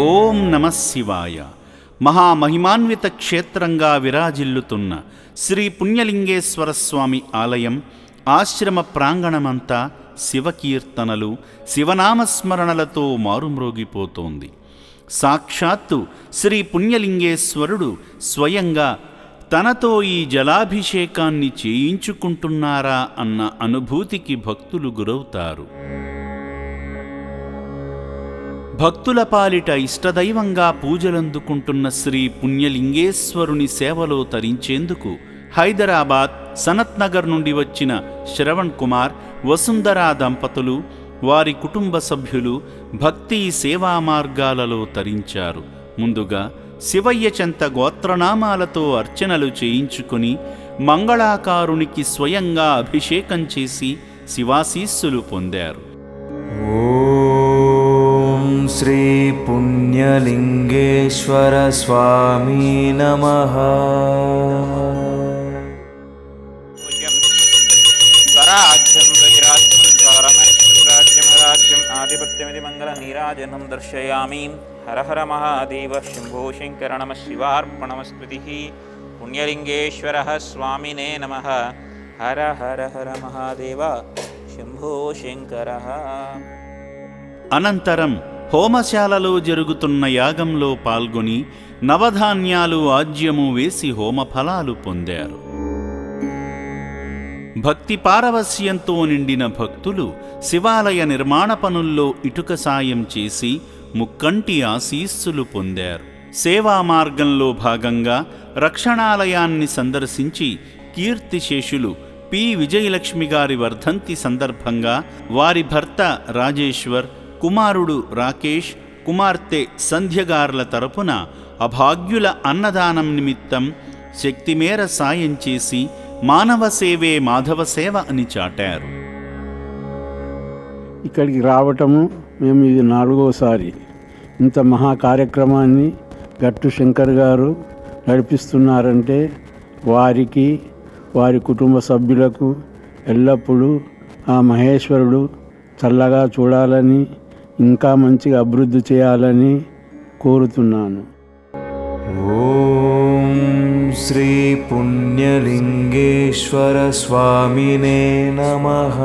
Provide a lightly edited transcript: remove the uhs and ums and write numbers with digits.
ఓం నమః శివాయ. మహామహిమాన్విత క్షేత్రంగా విరాజిల్లుతున్న శ్రీ పుణ్యలింగేశ్వర స్వామి ఆలయం ఆశ్రమ ప్రాంగణమంతా శివకీర్తనలు, శివనామస్మరణలతో మారుమ్రోగిపోతోంది. సాక్షాత్తు శ్రీ పుణ్యలింగేశ్వరుడు స్వయంగా తనతో ఈ జలాభిషేకాన్ని చేయించుకుంటున్నారా అన్న అనుభూతికి భక్తులు గురవుతారు. భక్తుల పాలిట ఇష్టదైవంగా పూజలందుకుంటున్న శ్రీ పుణ్యలింగేశ్వరుని సేవలో తరించేందుకు హైదరాబాద్ సనత్ నగర్ నుండి వచ్చిన శ్రవణ్ కుమార్, వసుంధరా దంపతులు, వారి కుటుంబ సభ్యులు భక్తి సేవా మార్గాలలో తరించారు. ముందుగా శివయ్య చెంత గోత్రనామాలతో అర్చనలు చేయించుకుని మంగళాకారునికి స్వయంగా అభిషేకం చేసి శివాశీస్సులు పొందారు. శ్రీ పుణ్యలింగేశ్వర స్వామి నమః. స్వరాజ్యం ఆధిపత్యమిది మంగళ నీరాజనం దర్శయామి. హర హర మహాదేవ శంభో శంకర నమః శివార్పణమస్మృతిః. పుణ్యలింగేశ్వర స్వామినే నమః. హర హర హర మహాదేవ శంభో శంకర. అనంతరం హోమశాలలో జరుగుతున్న యాగంలో పాల్గొని నవధాన్యాలు ఆజ్యము వేసి హోమఫలాలు పొందారు. భక్తి పారవస్యంతో నిండిన భక్తులు శివాలయ నిర్మాణ పనుల్లో ఇటుక సాయం చేసి ముక్కంటి ఆశీస్సులు పొందారు. సేవా మార్గంలో భాగంగా రక్షణాలయాన్ని సందర్శించి కీర్తిశేషులు పి విజయలక్ష్మి గారి వర్ధంతి సందర్భంగా వారి భర్త రాజేశ్వర్, కుమారుడు రాకేష్, కుమార్తె సంధ్యగార్ల తరపున అభాగ్యుల అన్నదానం నిమిత్తం శక్తిమేర సాయం చేసి మానవ సేవే మాధవ సేవ అని చాటారు. ఇక్కడికి రావటము మేము ఇది 4వసారి. ఇంత మహా కార్యక్రమాన్ని గట్టు శంకర్ గారు నడిపిస్తున్నారంటే వారికి, వారి కుటుంబ సభ్యులకు ఎల్లప్పుడూ ఆ మహేశ్వరుడు చల్లగా చూడాలని, ఇంకా మంచిగా అభివృద్ధి చేయాలని కోరుతున్నాను. ఓం శ్రీ పుణ్యలింగేశ్వర స్వామినే నమః.